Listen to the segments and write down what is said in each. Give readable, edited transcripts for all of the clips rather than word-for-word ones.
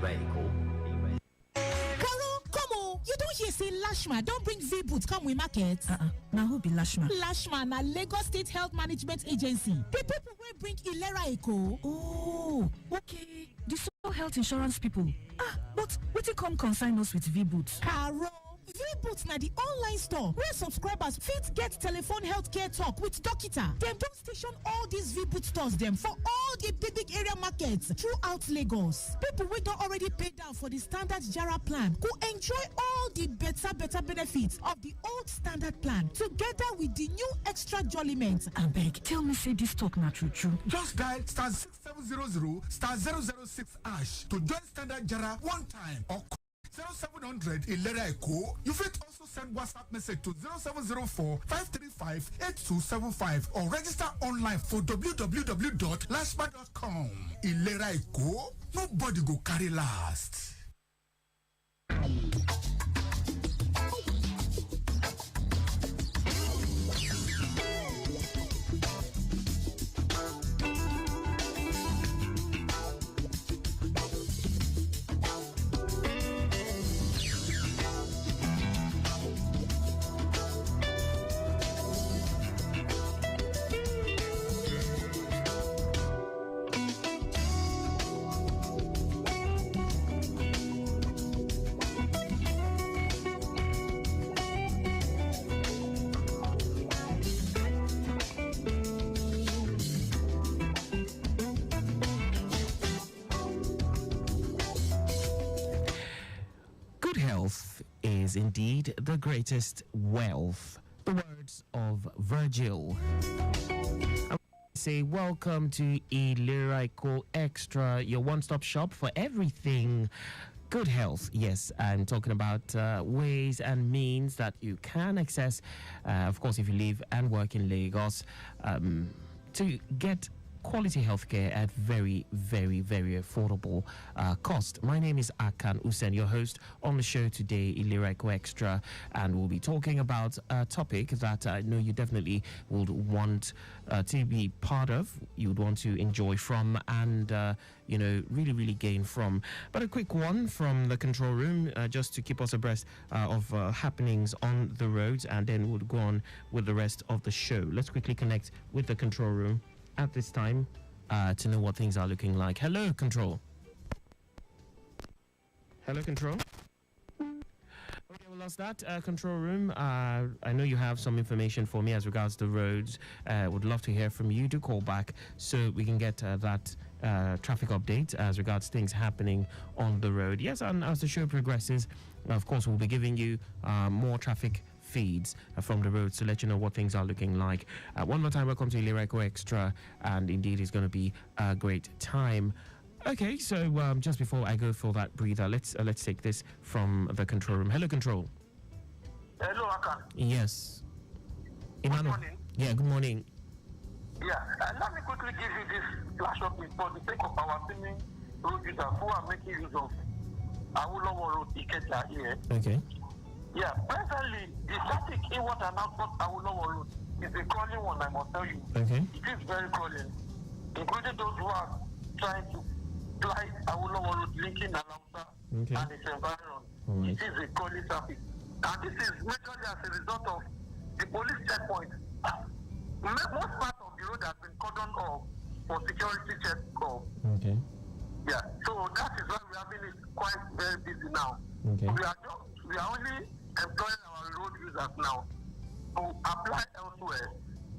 ILERA EKO. Carol, come on! You don't hear say Lashma don't bring V-Boot come with market. Now who be Lashma? Lashma na Lagos State Health Management Agency. The people will bring ILERA EKO. Oh, okay. The social health insurance people. But what you come consign us with V-Boot? Carol, V-Boot na the online store where subscribers fit get telephone healthcare talk with Dokita. Dem don station all these V-Boot stores them for all the big area markets throughout Lagos. People wey don already pay down for the standard Jara plan go enjoy all the better benefits of the old standard plan together with the new extra jolliment. Abeg, tell me say this talk na true. Just dial *6700 *006# to join standard Jara one time or 0700 ILERA EKO. You fit also send WhatsApp message to 0704 535 8275 or register online for www.lashma.com. ILERA EKO, nobody go carry last. Health is indeed the greatest wealth. The words of Virgil. I say welcome to ILERA EKO Extra, your one-stop shop for everything good health. Yes, I'm talking about ways and means that you can access, of course, if you live and work in Lagos, to get quality healthcare at very affordable cost. My name is Akan Usen, your host on the show today, ILERA EKO Extra, and we'll be talking about a topic that I know you definitely would want to be part of, you would want to enjoy from, and really gain from. But a quick one from the control room, just to keep us abreast of happenings on the roads, and then we'll go on with the rest of the show. Let's quickly connect with the control room at this time to know what things are looking like. Hello, Control. Hello, Control. Okay, we lost that. Control room, I know you have some information for me as regards the roads. Would love to hear from you. Do call back so we can get that traffic update as regards things happening on the road. Yes, and as the show progresses, of course, we'll be giving you more traffic feeds from the roads to let you know what things are looking like. One more time, welcome to ILERA EKO Extra, and indeed it's going to be a great time. Okay, so just before I go for that breather, let's take this from the control room. Hello, Control. Hello, Akan. Yes. Good morning. Yeah, good morning. Yeah, let me quickly give you this flash up for the sake of our senior road users who are making use of Awolowo Road Ikeja here. Okay. Yeah, presently, the static inward and outward Awolowo Road is a crawling one, I must tell you. Okay. It is very crawling, including those who are trying to fly Awolowo Road linking Alausa and its environment. Right. It is a crawling traffic. And this is majorly as a result of the police checkpoint. Most part of the road has been cordoned off for security check. Okay. Yeah, so that is why we're having it quite very busy now. Okay. We are only employing our road users now to apply elsewhere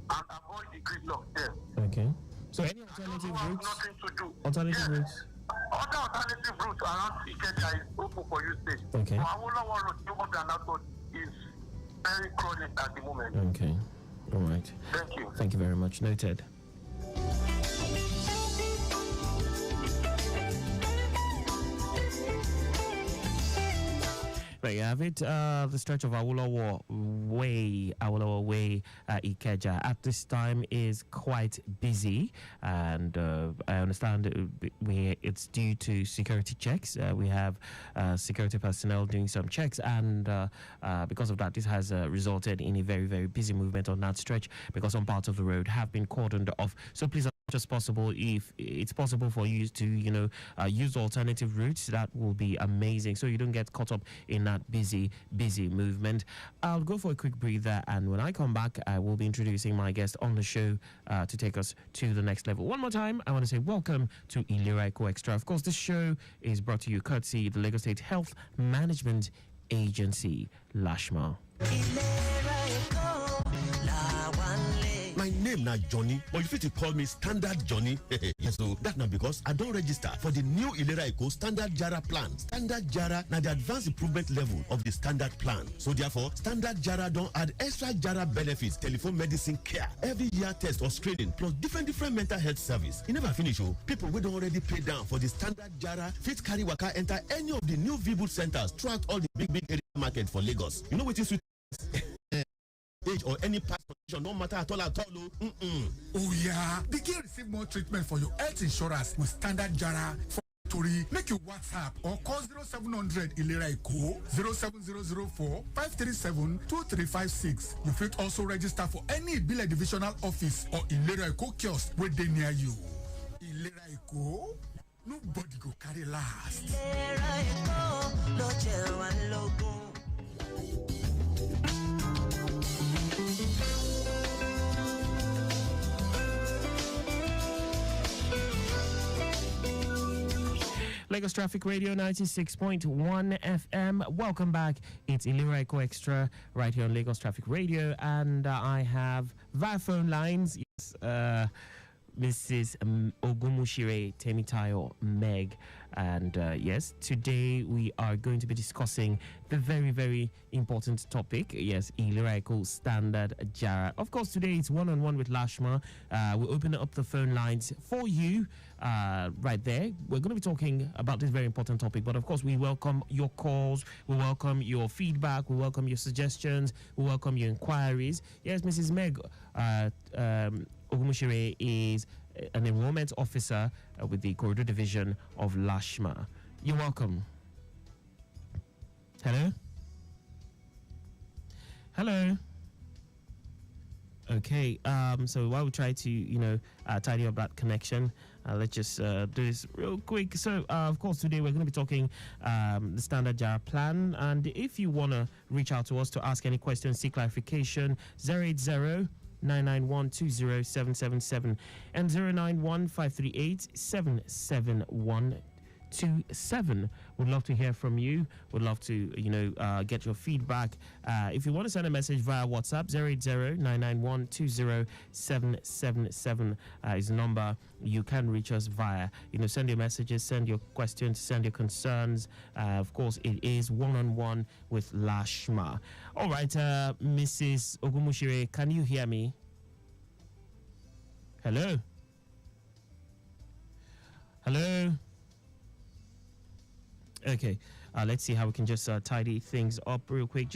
and avoid the gridlock there. Okay. So any alternative routes? Nothing to do. Alternative routes? Other alternative routes around Ikeja is open for usage. Okay. So Awolowo Road, inward and outward, is very crowded at the moment. Okay. All right. Thank you. Thank you very much. Noted. There you have it. The stretch of Awolowo Way, Ikeja at this time is quite busy, and I understand it's due to security checks. We have security personnel doing some checks, and because of that, this has resulted in a very, very busy movement on that stretch because some parts of the road have been cordoned off. So please, as much as possible, if it's possible for you to, use alternative routes, that will be amazing. So you don't get caught up in that busy movement. I'll go for a quick breather, and when I come back, I will be introducing my guest on the show to take us to the next level. One more time, I want to say welcome to ILERA EKO Extra. Of course, this show is brought to you courtesy the Lagos State Health Management Agency, LASHMA. My name na Johnny, but you fit to call me Standard Johnny. Yes, so that now because I don't register for the new ILERA EKO Standard Jara plan. Standard Jara na the advanced improvement level of the standard plan. So therefore, Standard Jara don't add extra Jara benefits, telephone medicine care, every year test or screening, plus different mental health service. You never finish, oh. People we don't already pay down for the Standard Jara fit carry waka enter any of the new V-Boot centers throughout all the big area market for Lagos. You know what is age or any past condition, no matter at all. Oh yeah, begin receive more treatment for your health insurance with Standard Jara. For Tori, make your WhatsApp or call 0700 ILERA EKO 07004 537 2356. You fit also register for any Ibile divisional office or ILERA EKO kiosk where they near you. ILERA EKO, nobody go carry last. ILERA EKO, no jail and logo. Lagos Traffic Radio 96.1 FM. Welcome back. It's ILERA EKO Extra right here on Lagos Traffic Radio, and I have via phone lines. Yes, Mrs. Ogumushire Temitayo Meg. And yes, today we are going to be discussing the very, very important topic. Yes, ILERA EKO Standard Jara. Of course, today it's one-on-one with LASHMA. We'll open up the phone lines for you right there. We're going to be talking about this very important topic. But of course, we welcome your calls. We welcome your feedback. We welcome your suggestions. We welcome your inquiries. Yes, Mrs. Meg Ogumushire is an enrollment officer with the Corridor Division of LASHMA. You're welcome. Hello? Hello? Okay, so while we try to, tidy up that connection, let's just do this real quick. So, of course, today we're going to be talking the Standard Jara plan. And if you want to reach out to us to ask any questions, seek clarification, 080 991-20777 and 091-538-77127. Would love to hear from you. Would love to, get your feedback. If you want to send a message via WhatsApp, 080-991-20777 is the number. You can reach us via, send your messages, send your questions, send your concerns. Of course, it is one-on-one with LASHMA. All right, Mrs. Ogumushire, can you hear me? Hello? Hello? Okay, let's see how we can just tidy things up real quick.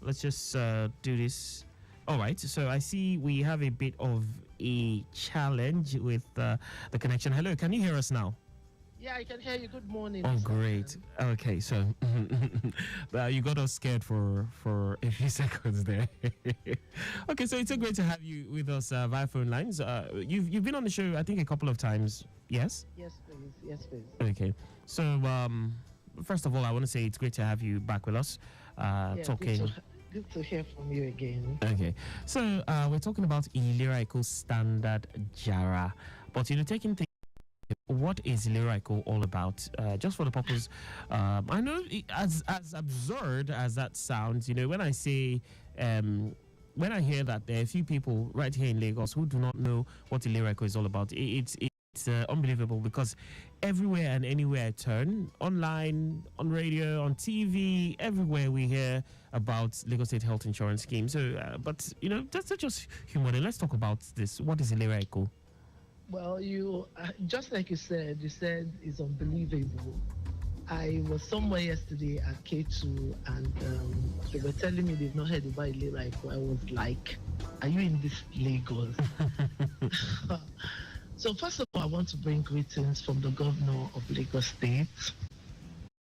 Let's just do this. All right, so I see we have a bit of a challenge with the connection. Hello, can you hear us now? Yeah, I can hear you. Good morning. Oh, great. Okay, so you got us scared for a few seconds there. Okay, so it's so great to have you with us via phone lines. You've been on the show, I think, a couple of times. Yes? Yes, please. Yes, please. Okay, so first of all, I want to say it's great to have you back with us talking. Good to hear from you again. Okay, so we're talking about ILERA EKO Standard Jara, but taking things. What is ILERA EKO all about? Just for the purpose, I know as absurd as that sounds, when I say, when I hear that there are a few people right here in Lagos who do not know what ILERA EKO is all about, it's unbelievable, because everywhere and anywhere I turn, online, on radio, on TV, everywhere we hear about Lagos State Health Insurance Scheme. So, but that's just humor. Let's talk about this. What is ILERA EKO? Well, you just like you said it's unbelievable. I was somewhere yesterday at K2 and they were telling me they've not heard about ILERA EKO. I was like, are you in this Lagos? So first of all, I want to bring greetings from the governor of Lagos State,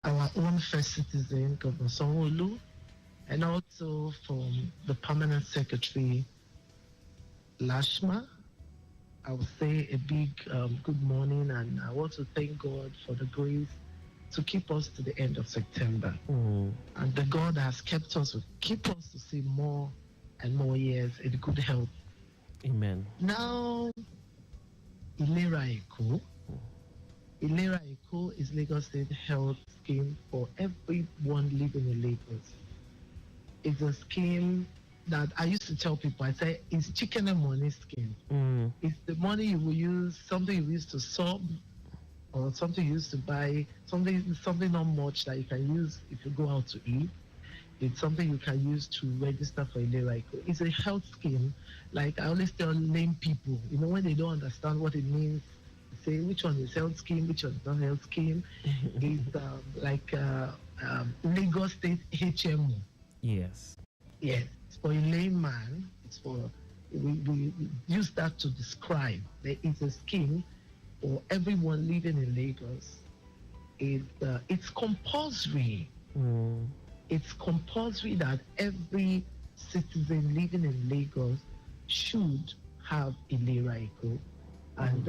our own first citizen, Governor Sanwo-Olu, and also from the permanent secretary, Lashma. I will say a big good morning, and I want to thank God for the grace to keep us to the end of September. And the God has kept us, will keep us to see more and more years in good health. Amen. Now, ILERA EKO. ILERA EKO is Lagos State Health Scheme for everyone living in Lagos. It's a scheme that I used to tell people, I say, it's chicken and money scheme. It's the money you will use, something you use to sub, or something you use to buy, something not much that you can use if you go out to eat. It's something you can use to register for ILERA EKO. It's a health scheme. Like I always tell lame people, when they don't understand what it means, say which one is health scheme, which one is not health scheme. It's like Lagos State HMO. Yes. Yes, for a layman, it's for we use that to describe. There is a scheme for everyone living in Lagos. It's compulsory. It's compulsory that every citizen living in Lagos should have ILERA EKO. And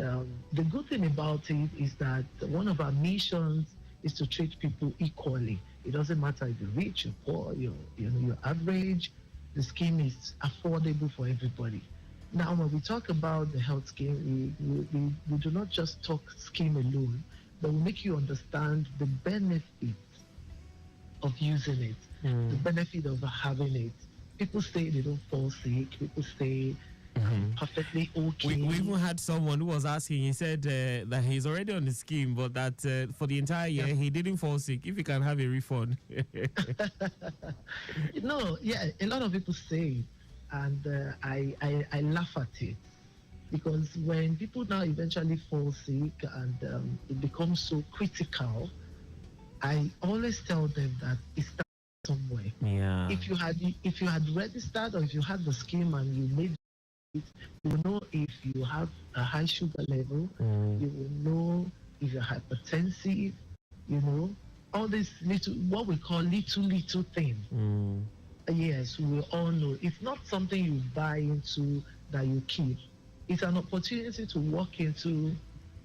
the good thing about it is that one of our missions is to treat people equally. It doesn't matter if you're rich, you're poor, you're average. The scheme is affordable for everybody. Now, when we talk about the health scheme, we do not just talk scheme alone, but we make you understand the benefits of using it, the benefit of having it. People say they don't fall sick. People say perfectly okay. We even had someone who was asking, he said that he's already on the scheme, but that for the entire year, he didn't fall sick. If he can have a refund. No, yeah, a lot of people say it, and I laugh at it. Because when people now eventually fall sick and it becomes so critical, I always tell them that it starts somewhere. Yeah. If you had registered, or if you had the scheme and you made it, you will know if you have a high sugar level. You will know if you're hypertensive. All these what we call little things. Yes, we will all know. It's not something you buy into that you keep. It's an opportunity to walk into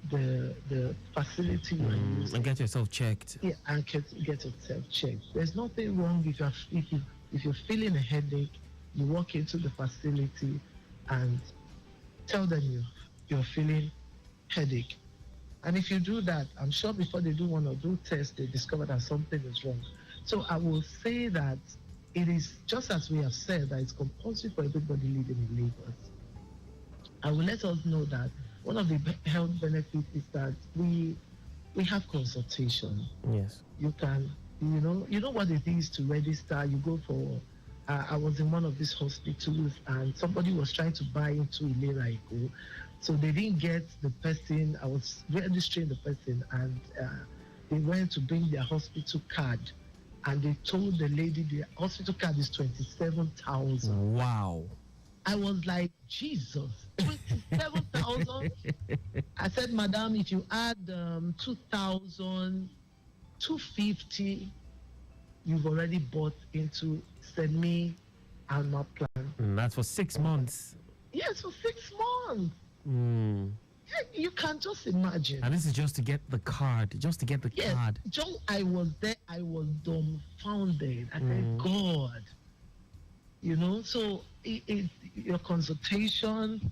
the facility and get yourself checked. Yeah, and get yourself checked. There's nothing wrong if you're feeling a headache, you walk into the facility and tell them you're feeling headache. And if you do that, I'm sure before they do one or two tests, they discover that something is wrong. So I will say that it is just as we have said that it's compulsory for everybody living in Lagos. I will let us know that one of the health benefits is that we have consultation. Yes. You can, you know what it is to register. You go for. I was in one of these hospitals and somebody was trying to buy into ILERA EKO, so they didn't get the person. I was registering the person, and they went to bring their hospital card, and they told the lady the hospital card is 27,000. Wow. I was like, Jesus, 27,000. I said, Madam, if you add 2,000, 250, you've already bought into semi-annual plan. That's for 6 months. Yes, for 6 months. You can just imagine. And this is just to get the card. Just to get the card. I was there. I was dumbfounded. I said, God. So your consultation,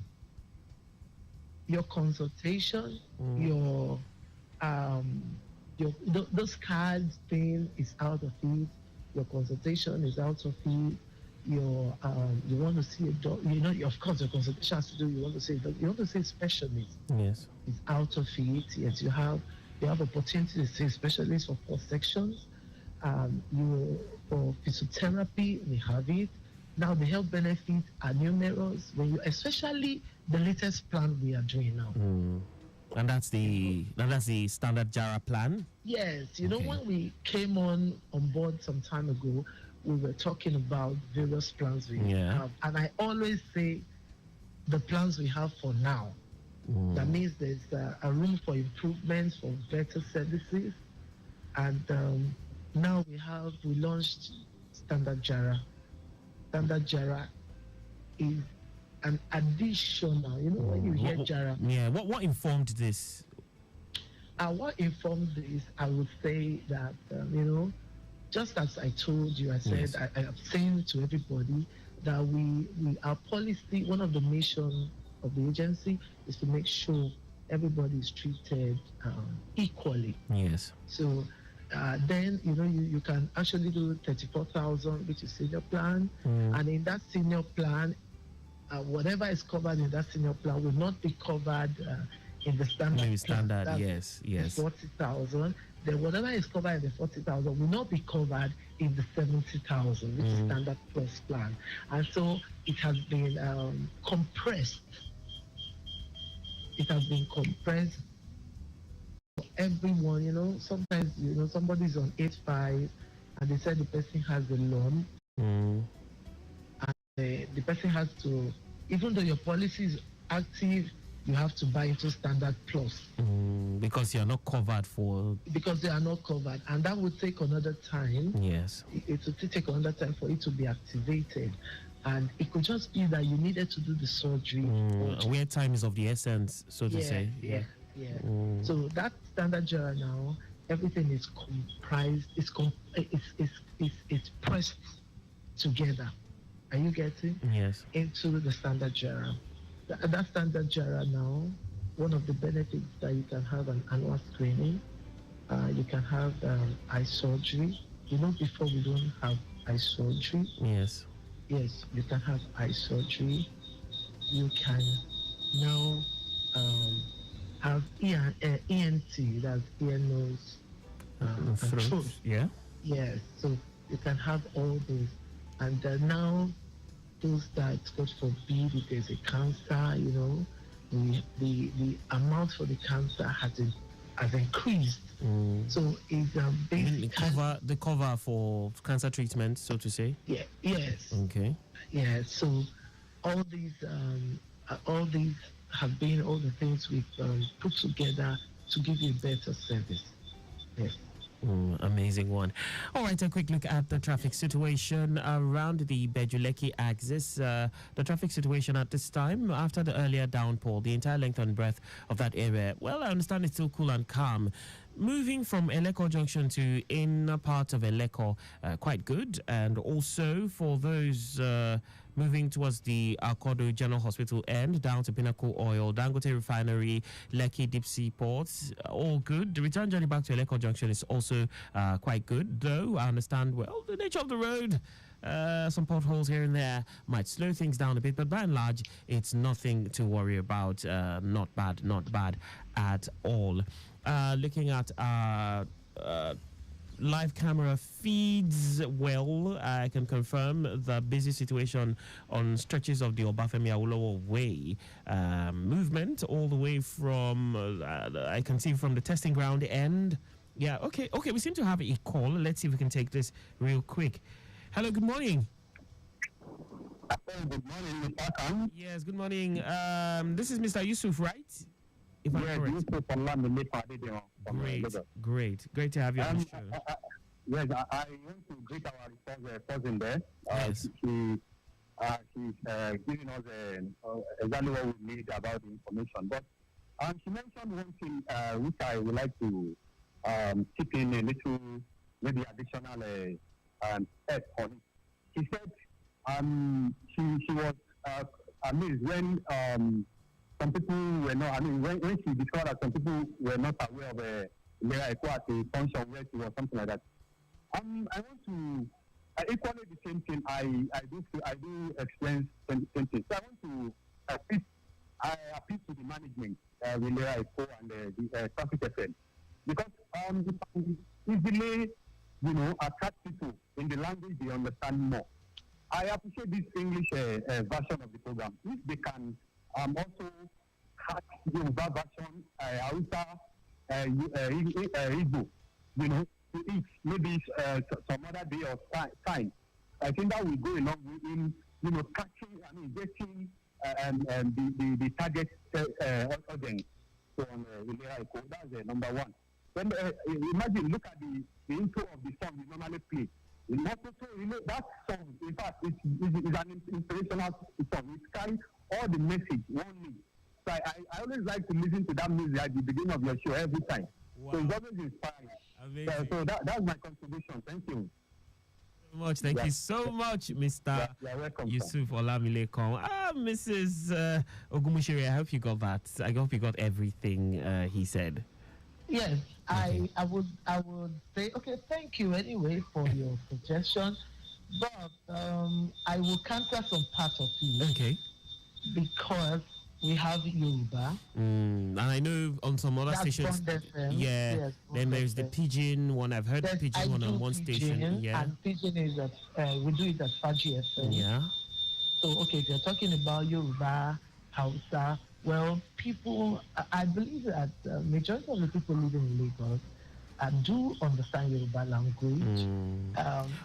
those cards thing is out of it. Your consultation is out of it. You want to see a doctor. Of course, your consultation has to do. You want to see a doctor. You want to see a specialist. Yes, it's out of it. Yes, you have opportunity to see a specialist for 4 sections. For physiotherapy, we have it. Now the health benefits are numerous. Especially the latest plan we are doing now. And that's the standard JARA plan? Yes, you know, when we came on board some time ago, we were talking about various plans we have. And I always say the plans we have for now. That means there's a room for improvements, for better services. And now we launched Standard JARA. Standard JARA is an additional, you know, when you hear JARA. Yeah, what informed this? What informed this, I would say that, you know, just as I told you, I said, yes. I have said to everybody that our policy, one of the missions of the agency is to make sure everybody is treated equally. Yes. So then, you know, you can actually do 34,000, which is senior plan. And in that senior plan, whatever is covered in that senior plan will not be covered in the standard. Standard, yes. 40,000. Then whatever is covered in the 40,000 will not be covered in the 70,000, which is standard plus plan. And so it has been compressed. It has been compressed for everyone. You know, sometimes, you know, somebody's on 8.5 and they said the person has a loan. And the person has to, even though your policy is active, you have to buy into standard plus. Because you are not covered for... Because they are not covered. And that would take another time. Yes. It would take another time for it to be activated. And it could just be that you needed to do the surgery. Where time is of the essence, so to say. Yeah. So that standard JARA now, everything is comprised, it's pressed together. Are you getting? Yes. Into the standard JARA. That standard JARA now, one of the benefits that you can have an annual screening, you can have eye surgery. You know, before we don't have eye surgery. Yes. Yes, you can have eye surgery. You can now have ENT, that's ear, nose, and throat. Yeah. Yes, so you can have all those. And now, those that, God forbid, if there's a cancer, you know, the amount for the cancer has increased. So it's basically the cover for cancer treatment, so to say. Yeah. Yes. Okay. Yeah. So all these have been all the things we've put together to give you a better service. Yes. Amazing one. All right, a quick look at the traffic situation around the Bejuleki axis. The traffic situation at this time, after the earlier downpour, the entire length and breadth of that area, well, I understand it's still cool and calm. Moving from Eleko Junction to inner part of Eleko, quite good. And also for those moving towards the Akodo General Hospital end, down to Pinnacle Oil, Dangote Refinery, Lekki Deep Sea Ports, all good. The return journey back to Eleko Junction is also quite good, though I understand, well, the nature of the road, some potholes here and there might slow things down a bit, but by and large, it's nothing to worry about. Not bad at all. Looking at live camera feeds, well, I can confirm the busy situation on stretches of the Obafemi Awolowo Way. Movement all the way from, I can see from the testing ground end. Yeah, okay, we seem to have a call. Let's see if we can take this real quick. Hello, good morning. Good morning, Mr. Akan. Yes, good morning. This is Mr. Yusuf, right? If I'm correct. Great to have you on the show. Yes, I want to greet our cousin there. Yes. She's giving us exactly what we need about the information. But she mentioned one thing which I would like to chip in a little, maybe additional step on it. She said she was amazed when some people were not, when she discovered that some people were not aware of ILERA EKO as a function where she was something like that. I want to equally the same thing. I do experience the same thing. So I want to appeal to the management, ILERA EKO and the traffic FM, because you can easily, attract people in the language they understand more. I appreciate this English version of the program. If they can also have the Yoruba version Hausa, Igbo, to eat maybe some other day or time. I think that will go along with in, catching, getting the target audience on ILERA EKO. That's number one. Then imagine, look at the intro of the song we normally play. That song, in fact, is an inspirational song. It carries all the message one needs. So I always like to listen to that music at the beginning of your show every time. Wow. So it's always inspiring. Amazing. So that's my contribution. Thank you. Thank you so much, Mr. Yusuf Olamilekon. Mrs. Ogumushiri, I hope you got that. I hope you got everything he said. Yes, okay. I would say, okay, thank you anyway for your suggestion, but I will counter some part of it. Okay. Because we have Yoruba. And I know on some other stations, yes, then there's the Pidgin one. I've heard the Pidgin one on one station. Yeah. And Pidgin is we do it at Faji FM. Yeah. So, okay, if you're talking about Yoruba, Hausa, well, people, I believe that majority of the people living in Lagos do understand Yoruba language.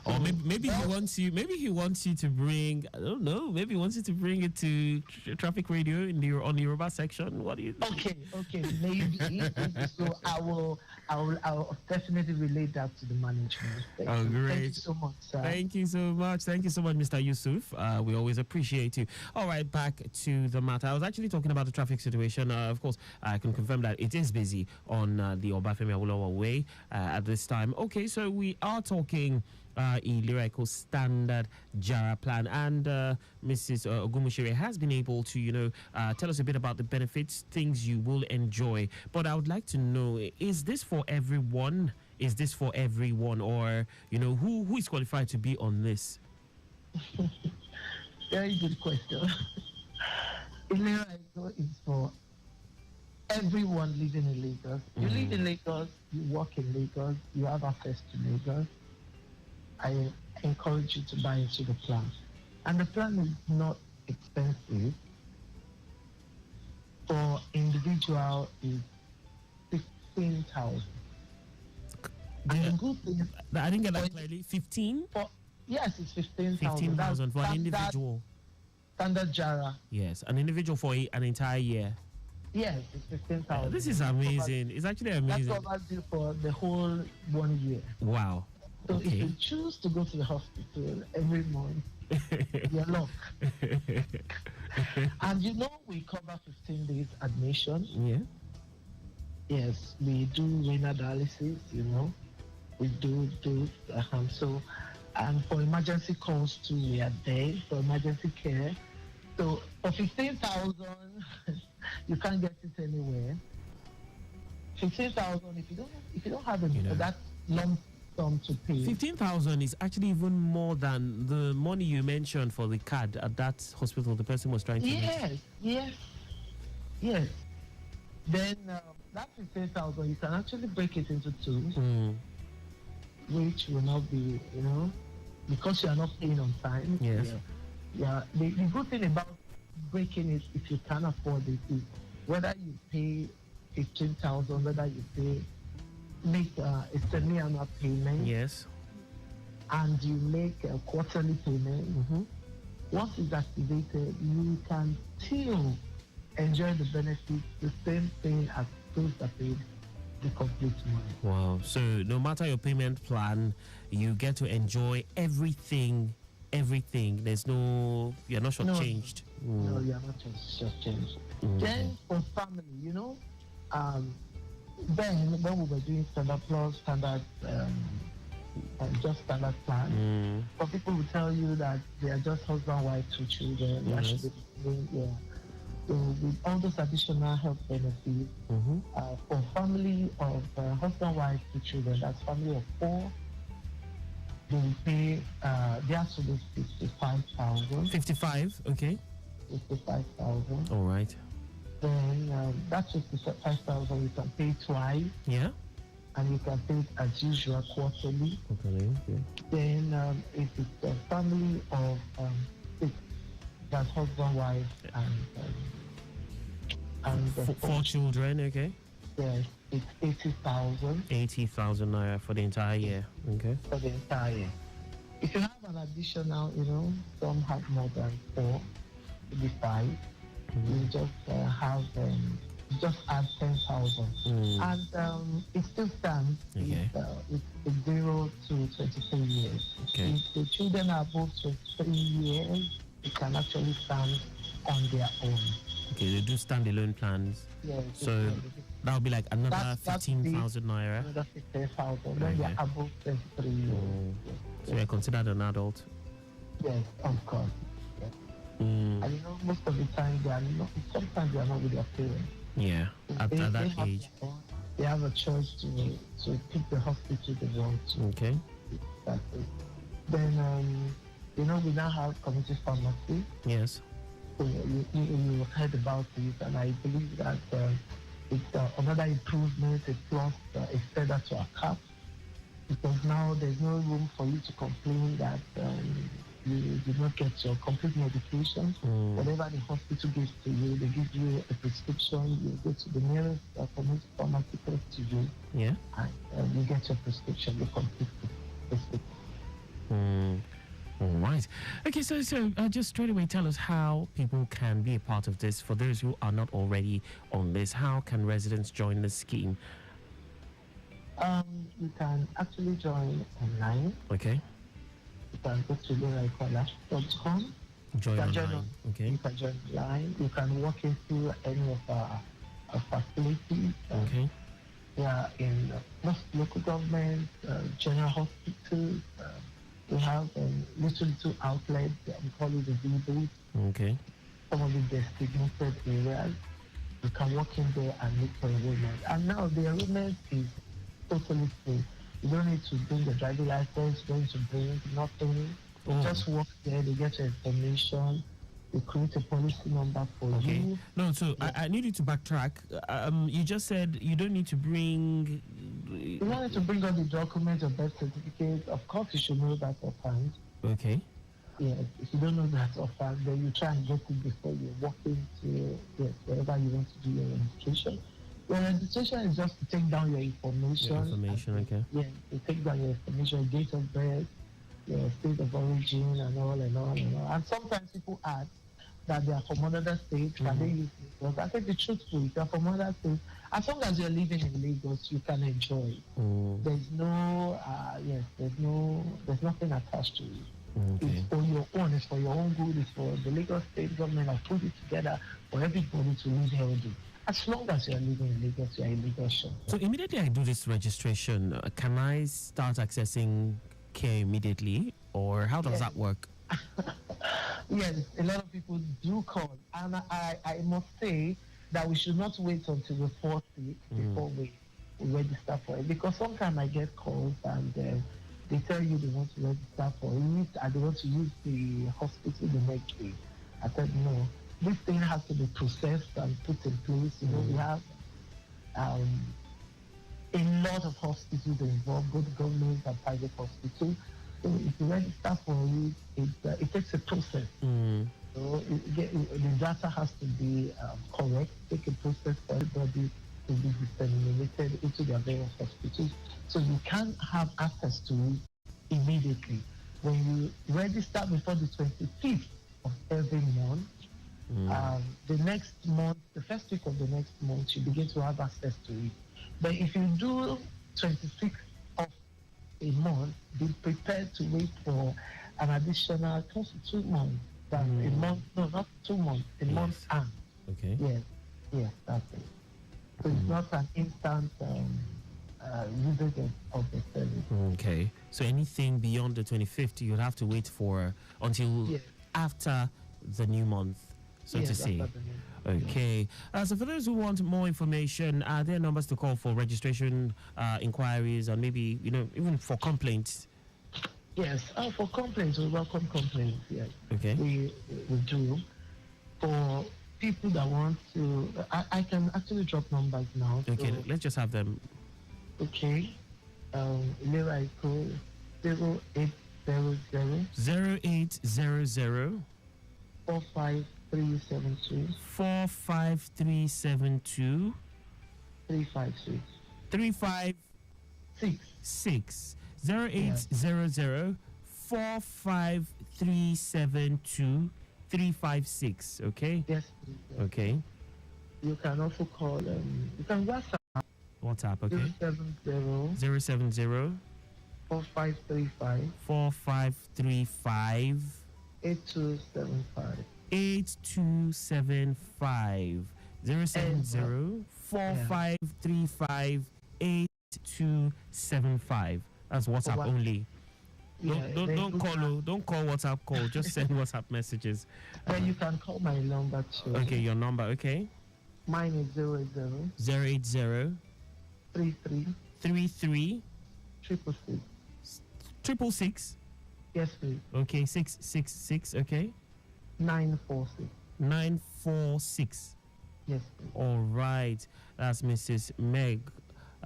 Or maybe he wants you. Maybe he wants you to bring. I don't know. Maybe he wants you to bring it to traffic radio on the Yoruba section. What do you think? Okay, maybe. So I will definitely relate that to the management. Great. Thank you so much, sir. Thank you so much. Thank you so much, Mr. Yusuf. We always appreciate you. All right, back to the matter. I was actually talking about the traffic situation. Of course, I can confirm that it is busy on the Obafemi Awolowo Way at this time. Okay, so we are talking ILERA EKO standard JARA plan, and Mrs. Ogumushiri has been able to, tell us a bit about the benefits, things you will enjoy. But I would like to know, is this for everyone? Is this for everyone, or who is qualified to be on this? Very good question. ILERA EKO is for everyone living in Lagos. You live in Lagos, you work in Lagos, you have access to Lagos. I encourage you to buy into the plan. And the plan is not expensive. For individual is 15,000. I didn't get that clearly. 15? Yes, it's 15,000. 15,000 for an individual. Standard JARA. Yes, an individual for an entire year. Yes, it's 15,000. This is amazing. It's actually amazing. That covers you for the whole 1 year. Wow. So if you choose to go to the hospital every month, you're luck. And we cover 15 days admission. Yeah. Yes, we do renal dialysis, We do so, and for emergency calls too, we are there for emergency care. So for 15,000, you can't get it anywhere. 15,000, if you don't have that lump sum to pay. 15,000 is actually even more than the money you mentioned for the card at that hospital the person was trying to Yes. Then that 15,000, you can actually break it into two, which will not be, because you are not paying on time. Yes. Yeah. The good thing about breaking it, if you can afford it, is whether you pay 15,000, whether you make a semi-annual payment. Yes. And you make a quarterly payment. Once it's activated, you can still enjoy the benefits, the same thing as those that paid the complete money. Wow. So no matter your payment plan, you get to enjoy everything. There's you're not shortchanged. No, you're not shortchanged. Then for family, then when we were doing standard plus, standard just standard plan, some people will tell you that they are just husband, wife, 2 children. So with all those additional health benefits, for family of husband, wife, 2 children, that's family of 4, they will pay their service 55,000. 55, okay. 55,000. All right. Then that's 55,000 you can pay twice. Yeah. And you can pay it as usual quarterly. Okay. Then if it's a family of 6, that's husband, wife, and 4 children, okay. Yes, it's 80,000 80,000 naira for the entire year. Okay. for the entire year. If you have an additional, some have more than 4, maybe 5, you just just add 10,000. And it still stands. Okay. It's 0 to 23 years. Okay. If the children are above 23 years, they can actually stand on their own. Okay, they do standalone plans. Yes. So that would be like another That's 15,000 naira. Another 15,000 when they're above 23 years. Yes. So you're considered an adult. Yes, of course. Yes. And most of the time they are not. Sometimes they are not with their parents. Yeah, at that have age. They have a choice to pick the hospital they want to. Okay. That's it. Then we now have community pharmacy. Yes. So you heard about it, and I believe that it's another improvement, a plus, a feather to our cap, because now there's no room for you to complain that you did not get your complete medication. Whatever the hospital gives to you, they give you a prescription, you go to the nearest community pharmacy close to you, and you get your prescription, the complete prescription. All right. Okay, so just straight away tell us how people can be a part of this. For those who are not already on this, how can residents join the scheme? You can actually join online. Okay. You can go to ILERAEKO.com. Join online. Okay. You can join online. You can walk into any of our facilities. Okay. We are in most local government, general hospitals. We have little outlets. We call it the V-booth. Okay. Some of the designated areas. You can walk in there and make your enrollment. And now the enrollment is totally free. You don't need to bring the driving license, you don't need to bring nothing. You just walk there, they get your information, they create a policy number for you. No, so I need you to backtrack. You just said you don't need to bring... You don't need to bring all the documents or birth certificate. Of course, you should know that offhand. Okay. Yes, if you don't know that offhand, then you try and get it before you walk into wherever you want to do your registration. Your registration is just to take down your information. Okay. Yeah, you take down your information, date of birth, your state of origin, and all. And sometimes people ask that they are from another state, can they use Lagos? I think the truthful, if you are from another state, as long as you're living in Lagos, you can enjoy it. There's nothing attached to it. Okay. It's for your own, it's for your own good, it's for the Lagos state government has put it together for everybody to live healthy. As long as you are living in Lagos, you are in Lagos. So immediately I do this registration, can I start accessing care immediately, or how does that work? Yes, a lot of people do call, and I must say that we should not wait until the 4th week before we register for it, because sometimes I get calls and they tell you they want to register for it and they want to use the hospital the next day. I said no. This thing has to be processed and put in place. We have a lot of hospitals involved, both government and private hospitals. So if you register for it, it takes a process. So the data has to be correct, take a process for everybody to be disseminated into their various hospitals. So you can have access to it immediately. When you register before the 25th of every month, the next month, the first week of the next month, you begin to have access to it. But if you do 26th of a month, be prepared to wait for an additional close to 2 months. That's a month, no, not 2 months, a month and. Okay. Yes, that's it. So it's not an instant usage of the service. Okay. So anything beyond the 25th, you'd have to wait for until after the new month, so to say. Okay. So for those who want more information, are there numbers to call for registration inquiries, and maybe, even for complaints? Yes. For complaints, we welcome complaints. Yes. Okay. We do. For people that want to, I can actually drop numbers now. Okay. Let's just have them. Okay. ILERA EKO 0800 0800 45372 45372 356. 356 0800 45372 356. Okay. Yes, please. Yes. Okay. You can also call you can WhatsApp WhatsApp. Okay. 070 070 4535 4535 8275. 8275 070 4535 8275. That's WhatsApp only. Don't call WhatsApp call. Just send WhatsApp messages. Then you can call my number too. Okay, your number. Okay. Mine is 080 080 33 33 666. Yes, please. Okay, 666. Okay. 946. 946. Yes, please. All right. That's Mrs. Meg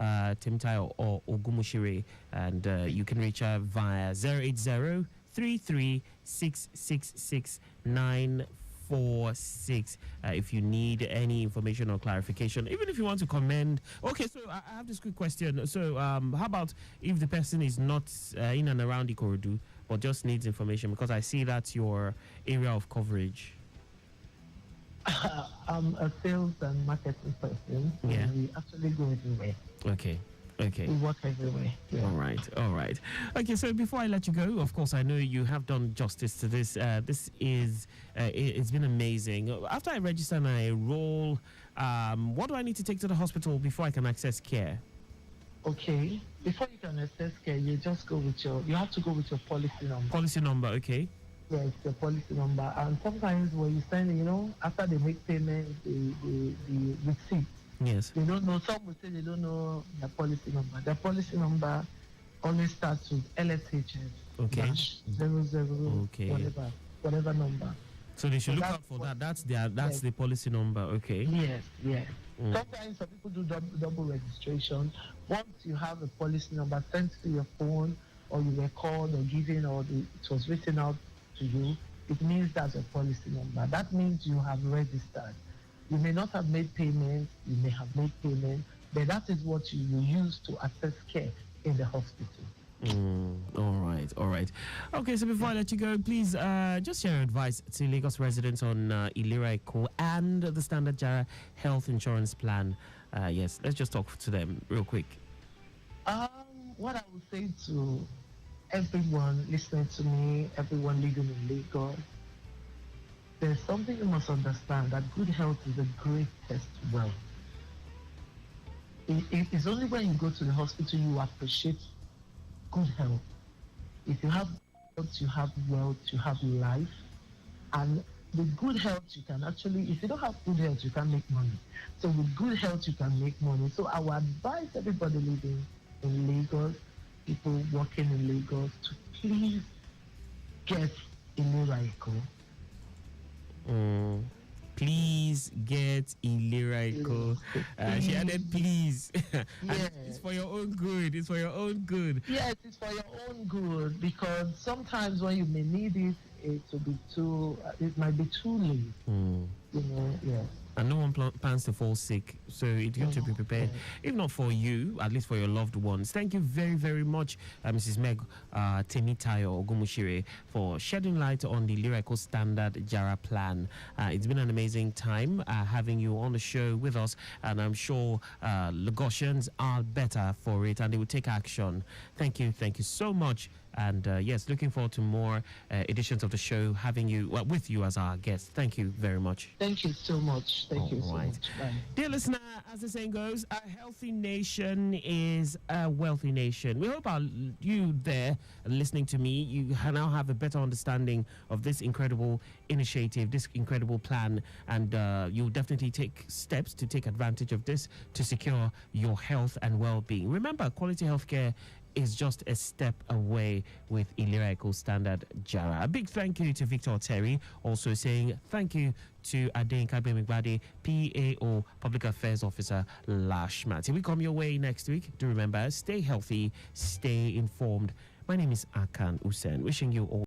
Timtayo or Ogumushire, and you can reach her via 080 33 666 946 if you need any information or clarification, even if you want to commend. Okay, so I have this quick question. So how about if the person is not in and around Ikorodu but just needs information, because I see that's your area of coverage? I'm a sales and marketing person. So Yeah. we actually go everywhere. Okay. Okay. We work everywhere. Yeah. All right. Okay, so before I let you go, of course, I know you have done justice to this. This is, it's been amazing. After I register and I enroll, what do I need to take to the hospital before I can access care? Okay. Before you can access care, you just go with you have to go with your policy number. Policy number, okay. Yes, the policy number. And sometimes when you send, after they make payment, the receipt, Yes. they don't know. Some will say they don't know their policy number. Their policy number always starts with LSHS. Okay. --00, Okay. whatever number. So they should So look that's out for what- that. That's yes. the policy number, okay. Yes, yes. Mm. Sometimes some people do double registration. Once you have a policy number sent to your phone, or you were called or given, or it was written out to you, it means that's a policy number. That means you have registered. You may not have made payment, you may have made payment, but that is what you will use to access care in the hospital. All right. Okay, so before I let you go, please just share advice to Lagos residents on ILERA EKO and the Standard Jara Health Insurance Plan. Yes, let's just talk to them real quick. What I would say to everyone listening to me, everyone living in Lagos, there's something you must understand, that good health is the greatest wealth. It is only when you go to the hospital you appreciate good health. If you have health, you have wealth, you have life. And with good health, you can actually, if you don't have good health, you can't make money. So with good health, you can make money. So I would advise everybody living in Lagos, people working in Lagos, to please get ILERA EKO. Please get ILERA EKO. She added, please. Yes. It's for your own good. It's for your own good. Yes, it's for your own good, because sometimes when you may need it, it might be too late. Yes. And no one plans to fall sick, so it's good to be prepared. If not for you, at least for your loved ones. Thank you very, very much, Mrs. Meg Temitayo Ogumushire, for shedding light on the ILERA EKO Standard Jara Plan. It's been an amazing time having you on the show with us, and I'm sure Lagosians are better for it, and they will take action. Thank you so much. And yes, looking forward to more editions of the show, having you with you as our guest. Thank you very much. Thank you so much. Thank you so much. Bye. Dear listener, as the saying goes, a healthy nation is a wealthy nation. We hope you there listening to me, you now have a better understanding of this incredible initiative, this incredible plan, and you'll definitely take steps to take advantage of this to secure your health and well-being. Remember, quality healthcare is just a step away with ILERA EKO Standard Jara. A big thank you to Victor Terry, also saying thank you to Adenka Bemigbade, PAO, Public Affairs Officer, Lashmat. Till we come your way next week, do remember, stay healthy, stay informed. My name is Akan Usen, wishing you all